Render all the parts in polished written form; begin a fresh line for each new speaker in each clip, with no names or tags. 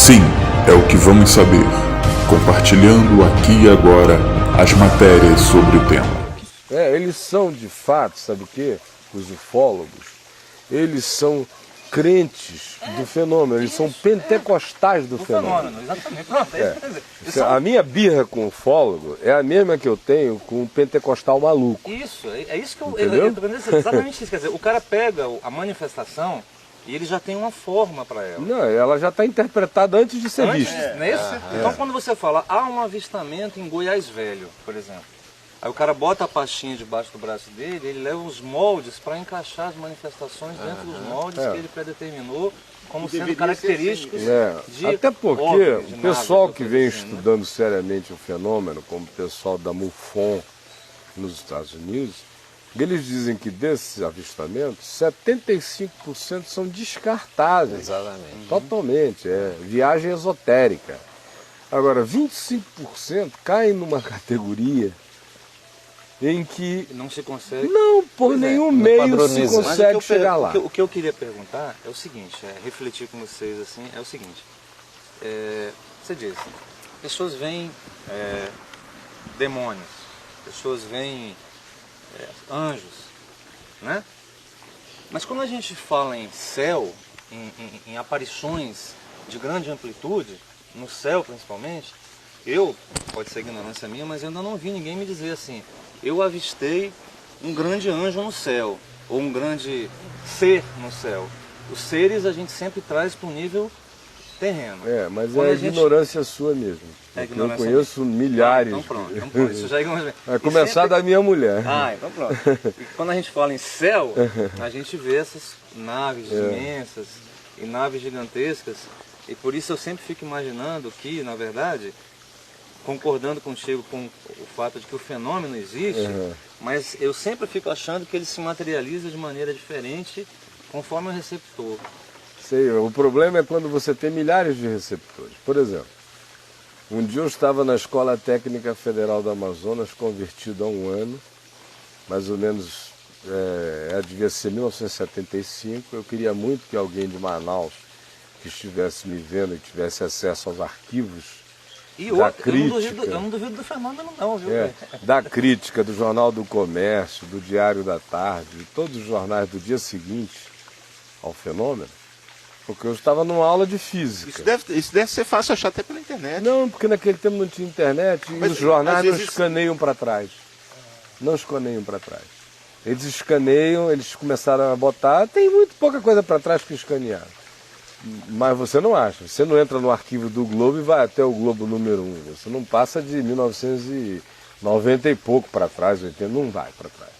Sim, é o que vamos saber, compartilhando aqui e agora as matérias sobre o tema.
Eles são de fato, sabe o quê? Os ufólogos, eles são crentes do fenômeno, eles são pentecostais do fenômeno.
Exatamente, pronto, é isso que eu quero dizer.
A minha birra com o ufólogo é a mesma que eu tenho com o pentecostal maluco.
Isso, é isso que eu
Entendeu?
tô querendo dizer, exatamente isso. Quer dizer, o cara pega a manifestação e ele já tem uma forma para ela.
Não, ela já está interpretada antes de ser vista.
Não é isso? Então quando você fala, há um avistamento em Goiás Velho, por exemplo. Aí o cara bota a pastinha debaixo do braço dele, ele leva os moldes para encaixar as manifestações dentro dos moldes que ele predeterminou como sendo característicos de
Até porque
OVNIs,
o pessoal
naves,
que vem
assim, né?
estudando seriamente o fenômeno, como o pessoal da MUFON nos Estados Unidos, eles dizem que desses avistamentos, 75% são descartáveis.
Exatamente.
Totalmente, viagem esotérica. Agora, 25% caem numa categoria em que
Não se consegue.
não, por nenhum meio se
padroniza.
Mas
consegue chegar lá.
o que eu queria perguntar é o seguinte, refletir com vocês assim, é o seguinte. Você disse, pessoas veem demônios, pessoas veem anjos, né? Mas quando a gente fala em céu, em aparições de grande amplitude, no céu principalmente, pode ser ignorância minha, mas eu ainda não vi ninguém me dizer assim, eu avistei um grande anjo no céu, ou um grande ser no céu. Os seres a gente sempre traz para o nível terreno.
Mas
Quando
é
a gente-
ignorância sua mesmo.
É
Porque eu
ignorância
conheço milhares.
Então pronto, isso já é ignorância.
Vai
E
começar
sempre-
da minha mulher.
então pronto. E quando a gente fala em céu, a gente vê essas naves imensas e naves gigantescas. E por isso eu sempre fico imaginando que, na verdade, concordando contigo com o fato de que o fenômeno existe, mas eu sempre fico achando que ele se materializa de maneira diferente conforme o receptor.
Sei, o problema é quando você tem milhares de receptores. Por exemplo, um dia eu estava na Escola Técnica Federal do Amazonas, convertido há um ano, mais ou menos, devia ser 1975. Eu queria muito que alguém de Manaus que estivesse me vendo e tivesse acesso aos arquivos
E
da
outra,
crítica.
eu não duvido do fenômeno não, viu?
Da crítica, do Jornal do Comércio, do Diário da Tarde, de todos os jornais do dia seguinte ao fenômeno, porque eu estava numa aula de física.
Isso deve ser fácil achar até pela internet.
Não, porque naquele tempo não tinha internet e
Mas,
os jornais
às
não
vezes-
escaneiam para trás. Não escaneiam para trás. Eles escaneiam, eles começaram a botar, tem muito pouca coisa para trás que escanear. Mas você não acha. Você não entra no arquivo do Globo e vai até o Globo número 1. Você não passa de 1990 e pouco para trás, 80, não vai para trás.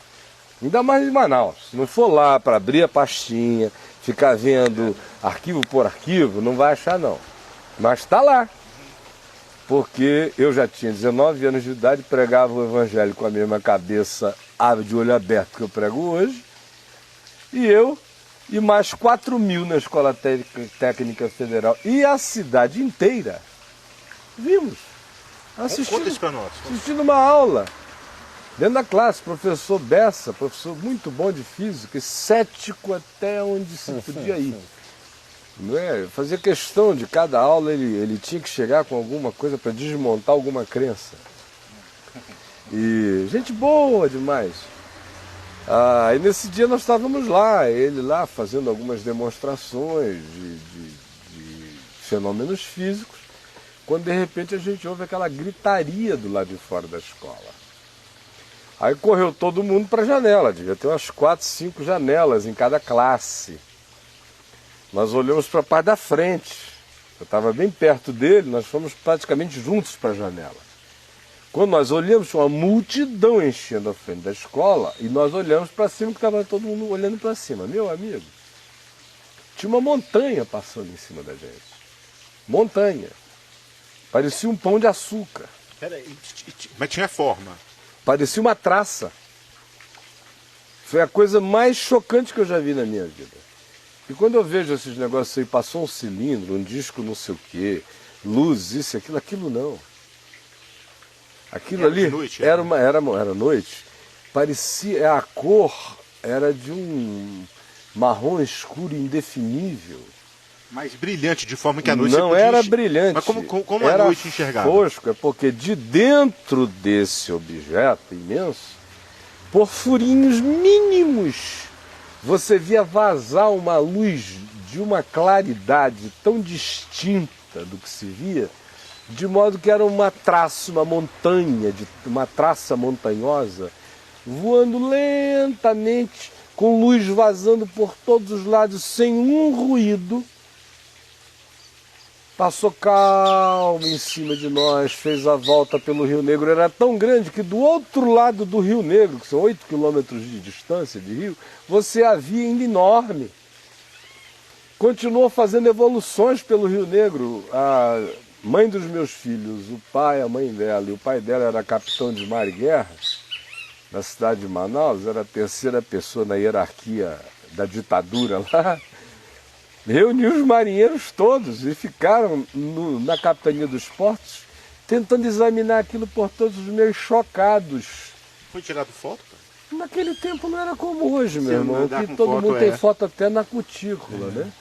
Ainda mais em Manaus. Se não for lá para abrir a pastinha, ficar vendo arquivo por arquivo, não vai achar não. Mas está lá. Porque eu já tinha 19 anos de idade, pregava o evangelho com a mesma cabeça de olho aberto que eu prego hoje. E mais 4.000 na Escola Técnica Federal. E a cidade inteira vimos.
Conta isso pra nós.
Assistindo uma aula. Dentro da classe, professor Bessa, professor muito bom de física, cético até onde se podia ir. Não é? Fazia questão de cada aula, ele tinha que chegar com alguma coisa para desmontar alguma crença. E gente boa demais. E nesse dia nós estávamos lá, ele lá fazendo algumas demonstrações de fenômenos físicos, quando de repente a gente ouve aquela gritaria do lado de fora da escola. Aí correu todo mundo para a janela, devia ter umas 4, 5 janelas em cada classe. Nós olhamos para a parte da frente, eu estava bem perto dele, nós fomos praticamente juntos para a janela. Quando nós olhamos, tinha uma multidão enchendo a frente da escola e nós olhamos para cima, que estava todo mundo olhando para cima. Meu amigo, tinha uma montanha passando em cima da gente. Montanha. Parecia um pão de açúcar.
Peraí, mas tinha forma.
Parecia uma traça. Foi a coisa mais chocante que eu já vi na minha vida. E quando eu vejo esses negócios aí, passou um cilindro, um disco não sei o quê, luz, isso, aquilo não. Aquilo
Era
ali
de noite,
era noite. Parecia, a cor era de um marrom escuro indefinível.
Mais brilhante, de forma que a noite
não
você podia
era brilhante.
Mas como
era
a noite enxergava?
Fosco, é porque de dentro desse objeto imenso, por furinhos mínimos, você via vazar uma luz de uma claridade tão distinta do que se via, de modo que era uma traça, uma montanha, uma traça montanhosa, voando lentamente, com luz vazando por todos os lados, sem um ruído. Passou calmo em cima de nós, fez a volta pelo Rio Negro. Era tão grande que do outro lado do Rio Negro, que são 8 quilômetros de distância de rio, você a via ainda enorme. Continuou fazendo evoluções pelo Rio Negro. A mãe dos meus filhos, o pai, a mãe dela, e o pai dela era capitão de mar e guerra, na cidade de Manaus, era a terceira pessoa na hierarquia da ditadura lá. Reuniu os marinheiros todos e ficaram na capitania dos portos tentando examinar aquilo por todos os meios, chocados.
Foi tirado foto, cara?
Naquele tempo não era como hoje, meu irmão, que todo
foto,
mundo tem foto até na cutícula, né?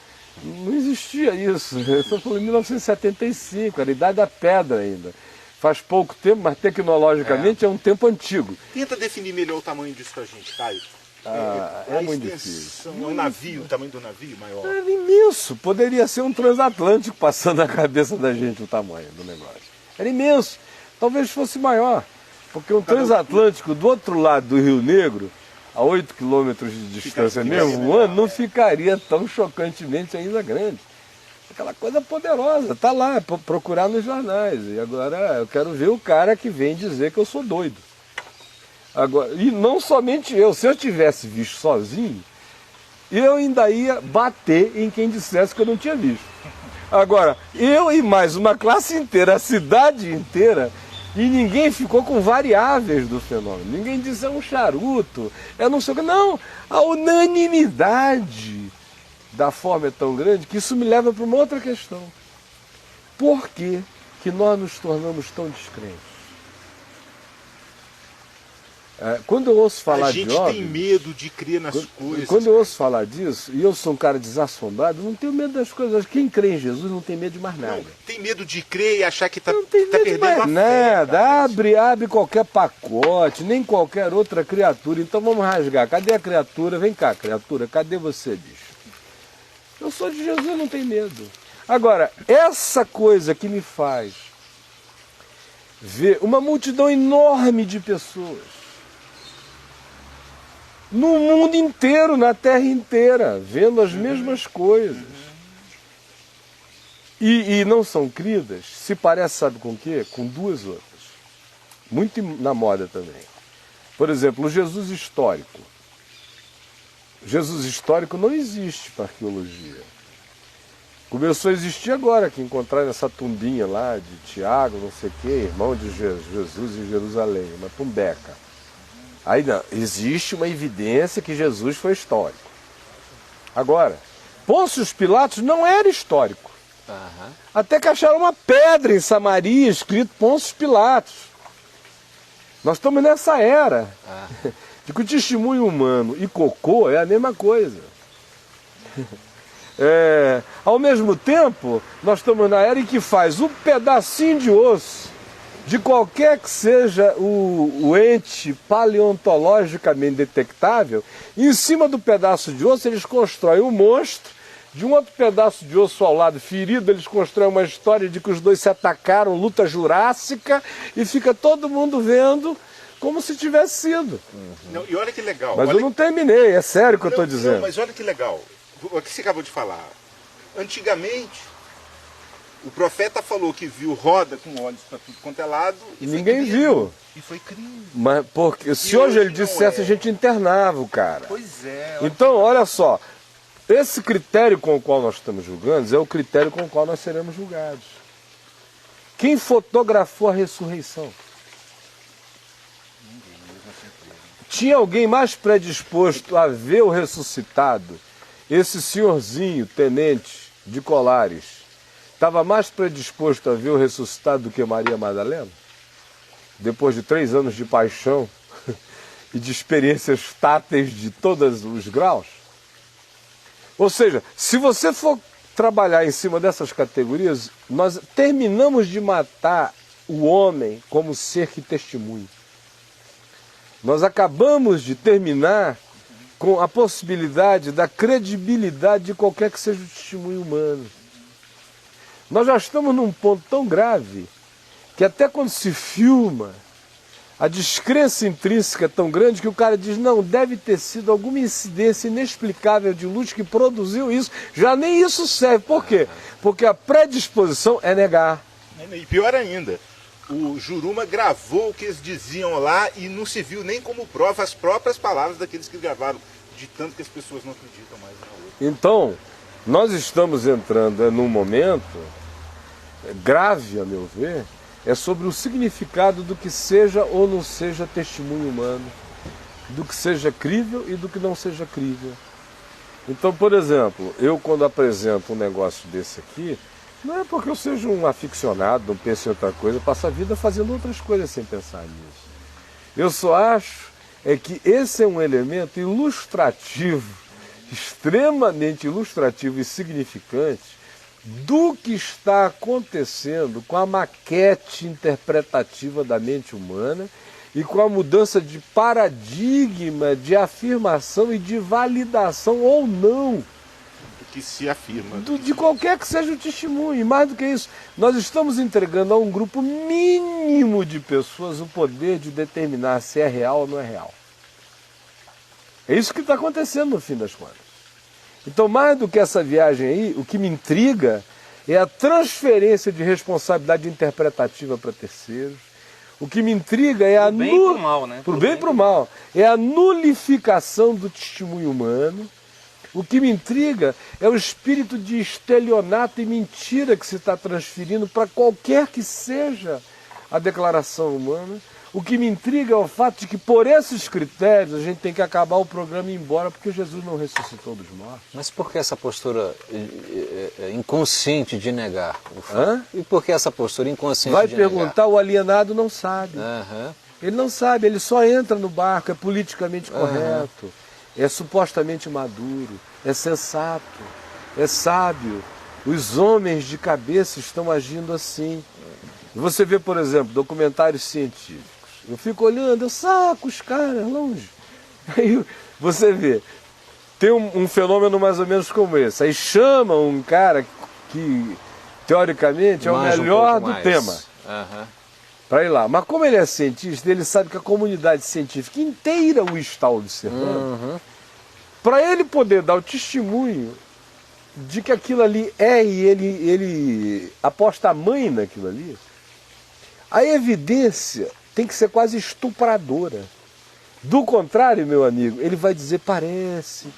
Não existia isso. Eu estou falando em 1975, era a idade da pedra ainda. Faz pouco tempo, mas tecnologicamente é um tempo antigo.
Tenta definir melhor o tamanho disso pra gente, Caio.
É muito difícil.
O navio, o tamanho do navio maior.
Era imenso, poderia ser um transatlântico passando na cabeça da gente o tamanho do negócio. Era imenso, talvez fosse maior, porque um transatlântico do outro lado do Rio Negro, a 8 quilômetros de distância mesmo, voando, não ficaria tão chocantemente ainda grande. Aquela coisa poderosa, tá lá, procurar nos jornais. E agora eu quero ver o cara que vem dizer que eu sou doido. Agora, e não somente eu, se eu tivesse visto sozinho, eu ainda ia bater em quem dissesse que eu não tinha visto. Agora, eu e mais uma classe inteira, a cidade inteira, e ninguém ficou com variáveis do fenômeno. Ninguém disse é um charuto, é não sei o que. Não, a unanimidade da forma é tão grande que isso me leva para uma outra questão. Por que nós nos tornamos tão descrentes? Quando eu ouço falar de óbvio,
a gente tem medo de crer nas coisas.
Quando eu ouço falar disso, e eu sou um cara desassombrado, não tenho medo das coisas. Quem crê em Jesus não tem medo de mais nada.
Não, tem medo de crer e achar que está
perdendo mais
a
nada. Fé, abre qualquer pacote, nem qualquer outra criatura. Então vamos rasgar. Cadê a criatura? Vem cá, criatura. Cadê você, bicho? Eu sou de Jesus, eu não tenho medo. Agora, essa coisa que me faz ver uma multidão enorme de pessoas no mundo inteiro, na terra inteira, vendo as mesmas coisas. E não são cridas, se parece, sabe com o quê? Com duas outras. Muito na moda também. Por exemplo, o Jesus histórico. O Jesus histórico não existe para arqueologia. Começou a existir agora, que encontraram essa tumbinha lá de Tiago, não sei o quê, irmão de Jesus em Jerusalém, uma tumbeca. Aí não, existe uma evidência que Jesus foi histórico. Agora, Pôncio Pilatos não era histórico. Até que acharam uma pedra em Samaria escrito Pôncio Pilatos. Nós estamos nessa era de que o testemunho humano e cocô é a mesma coisa. Ao mesmo tempo, nós estamos na era em que faz um pedacinho de osso de qualquer que seja o ente paleontologicamente detectável, e em cima do pedaço de osso eles constroem um monstro, de um outro pedaço de osso ao lado ferido, eles constroem uma história de que os dois se atacaram, luta jurássica, e fica todo mundo vendo como se tivesse sido.
Não, e olha que legal.
Mas eu não terminei, é sério que eu estou dizendo.
Não, mas olha que legal. O que você acabou de falar. Antigamente, o profeta falou que viu roda com olhos para tudo quanto é lado.
E ninguém viu.
E foi crime.
Mas porque se hoje ele dissesse, a gente internava o cara.
Pois é.
Então, olha só. Esse critério com o qual nós estamos julgando é o critério com o qual nós seremos julgados. Quem fotografou a ressurreição? Tinha alguém mais predisposto a ver o ressuscitado? Esse senhorzinho, tenente de Colares, estava mais predisposto a ver o ressuscitado do que Maria Madalena? Depois de 3 anos de paixão e de experiências táteis de todos os graus? Ou seja, se você for trabalhar em cima dessas categorias, nós terminamos de matar o homem como ser que testemunha. Nós acabamos de terminar com a possibilidade da credibilidade de qualquer que seja o testemunho humano. Nós já estamos num ponto tão grave que até quando se filma, a descrença intrínseca é tão grande que o cara diz, não, deve ter sido alguma incidência inexplicável de luz que produziu isso. Já nem isso serve. Por quê? Porque a predisposição é negar.
E pior ainda, o Juruma gravou o que eles diziam lá e não se viu nem como prova as próprias palavras daqueles que gravaram, de tanto que as pessoas não acreditam mais na outra.
Então, nós estamos entrando num momento grave, a meu ver, é sobre o significado do que seja ou não seja testemunho humano, do que seja crível e do que não seja crível. Então, por exemplo, eu quando apresento um negócio desse aqui, não é porque eu seja um aficionado, não penso em outra coisa, eu passo a vida fazendo outras coisas sem pensar nisso. Eu só acho que esse é um elemento ilustrativo, extremamente ilustrativo e significante do que está acontecendo com a maquete interpretativa da mente humana e com a mudança de paradigma, de afirmação e de validação ou não
Do que se afirma.
de qualquer que seja o testemunho. E mais do que isso, nós estamos entregando a um grupo mínimo de pessoas o poder de determinar se é real ou não é real. É isso que está acontecendo no fim das contas. Então, mais do que essa viagem aí, o que me intriga é a transferência de responsabilidade interpretativa para terceiros. O que me intriga é a
Pro bem e pro mal, né?
Pro bem e pro mal. É a nulificação do testemunho humano. O que me intriga é o espírito de estelionato e mentira que se está transferindo para qualquer que seja a declaração humana. O que me intriga é o fato de que, por esses critérios, a gente tem que acabar o programa e ir embora, porque Jesus não ressuscitou dos mortos.
Mas por que essa postura inconsciente de negar?
Hã?
E por que essa postura inconsciente
Vai
de
perguntar, o alienado não sabe.
negar? Aham.
Ele não sabe, ele só entra no barco, é politicamente correto, é supostamente maduro, é sensato, é sábio. Os homens de cabeça estão agindo assim. Você vê, por exemplo, documentários científicos. Eu fico olhando, eu saco os caras longe. Aí você vê, tem um fenômeno mais ou menos como esse. Aí chamam um cara que, teoricamente, é o
Manja
melhor
pouco
do
mais.
tema
Aham.
para ir lá. Mas como ele é cientista, ele sabe que a comunidade científica inteira o está observando. Para ele poder dar o testemunho de que aquilo ali é e ele aposta a mãe naquilo ali, a evidência tem que ser quase estupradora. Do contrário, meu amigo, ele vai dizer, parece,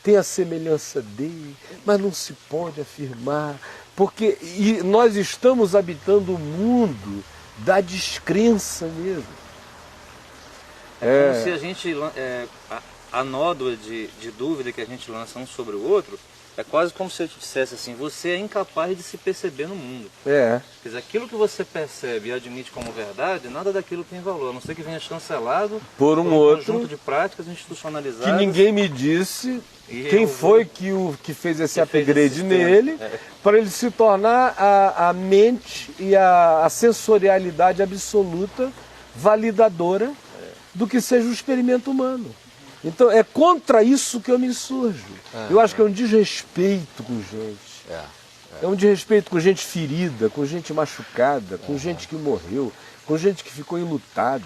tem a semelhança dele, mas não se pode afirmar, porque nós estamos habitando o mundo da descrença mesmo.
É como se a gente, a nódoa de dúvida que a gente lança um sobre o outro, é quase como se eu te dissesse assim, você é incapaz de se perceber no mundo.
É.
Quer dizer, aquilo que você percebe e admite como verdade, nada daquilo tem valor, a não ser que venha chancelado
Por um outro
conjunto de práticas institucionalizadas.
que ninguém me disse
E
quem
eu
foi que fez esse
que fez
upgrade
esse sistema.
nele, para ele se tornar a mente e a sensorialidade absoluta, validadora do que seja o experimento humano. Então é contra isso que eu me insurjo. Eu acho que é um desrespeito com gente. É um desrespeito com gente ferida, com gente machucada, com gente que morreu, com gente que ficou enlutada,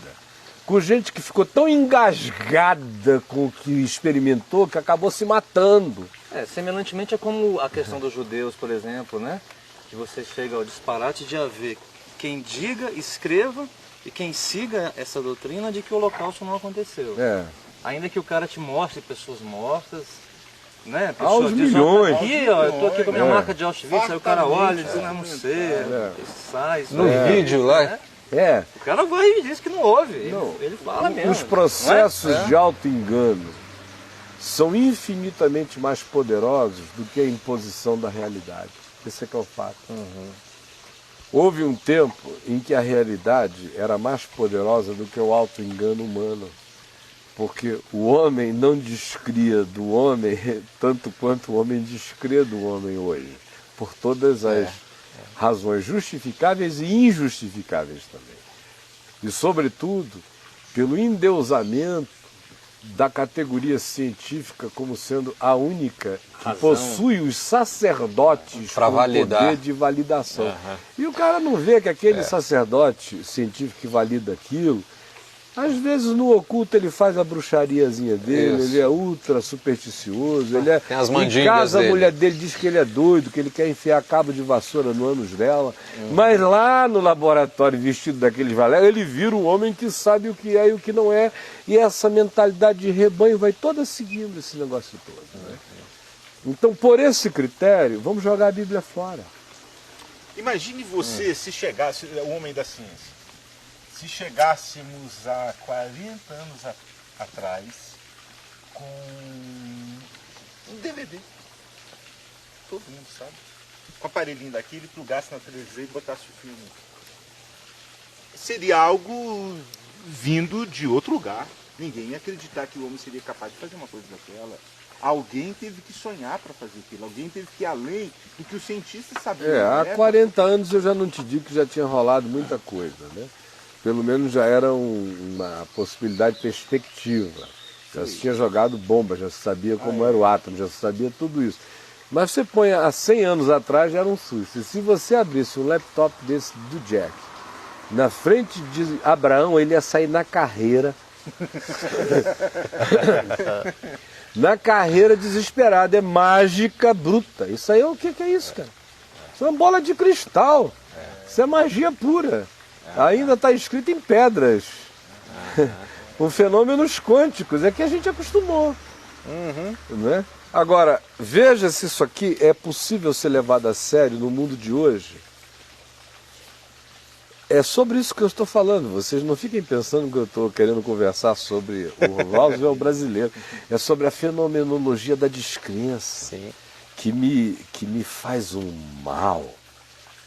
com gente que ficou tão engasgada com o que experimentou que acabou se matando.
Semelhantemente é como a questão dos judeus, por exemplo, né? Que você chega ao disparate de haver quem diga, escreva e quem siga essa doutrina de que o Holocausto não aconteceu. Ainda que o cara te mostre pessoas mortas, né? Pessoas
Aos milhões.
Aqui, ó, eu tô aqui com a minha marca de Auschwitz, aí o cara olha e diz, não sei, sai,
No vídeo lá.
O cara vai e diz que não houve, ele fala mesmo.
Os processos de auto-engano são infinitamente mais poderosos do que a imposição da realidade. Esse é que é o fato. Houve um tempo em que a realidade era mais poderosa do que o auto-engano humano. Porque o homem não descria do homem tanto quanto o homem descrê do homem hoje. por todas as razões justificáveis e injustificáveis também. E, sobretudo, pelo endeusamento da categoria científica como sendo a única que possui os sacerdotes
pra
com
validar.
poder de validação. E o cara não vê que aquele sacerdote científico que valida aquilo, às vezes no oculto ele faz a bruxariazinha dele,
Isso.
ele é ultra supersticioso, ele é,
Tem as
em
mandingas
casa
dele.
a mulher dele diz que ele é doido, que ele quer enfiar cabo de vassoura no ânus dela, mas lá no laboratório vestido daqueles valé, ele vira um homem que sabe o que é e o que não é, e essa mentalidade de rebanho vai toda seguindo esse negócio todo. Né? Então, por esse critério, vamos jogar a Bíblia fora.
Imagine você se chegasse, o homem da ciência, se chegássemos a 40 anos atrás com um DVD. Todo mundo sabe. Com o aparelhinho daquele, plugasse na televisão e botasse o filme. Seria algo vindo de outro lugar. Ninguém ia acreditar que o homem seria capaz de fazer uma coisa daquela. Alguém teve que sonhar para fazer aquilo. Alguém teve que ir além do que os cientistas sabiam.
Há 40 anos eu já não te digo que já tinha rolado muita coisa, né? Pelo menos já era uma possibilidade, perspectiva. Já se tinha jogado bomba, já se sabia como era o átomo, já se sabia tudo isso. Mas você põe há 100 anos atrás já era um susto. E se você abrisse um laptop desse do Jack, na frente de Abraão, ele ia sair na carreira. Na carreira desesperada. É mágica bruta. Isso aí é o que é isso, cara? Isso é uma bola de cristal. Isso é magia pura. Ainda está escrito em pedras. Com fenômenos quânticos. É que a gente acostumou. Né? Agora, veja se isso aqui é possível ser levado a sério no mundo de hoje. É sobre isso que eu estou falando. Vocês não fiquem pensando que eu estou querendo conversar sobre o Roosevelt brasileiro. É sobre a fenomenologia da descrença.
Sim.
Que me faz um mal.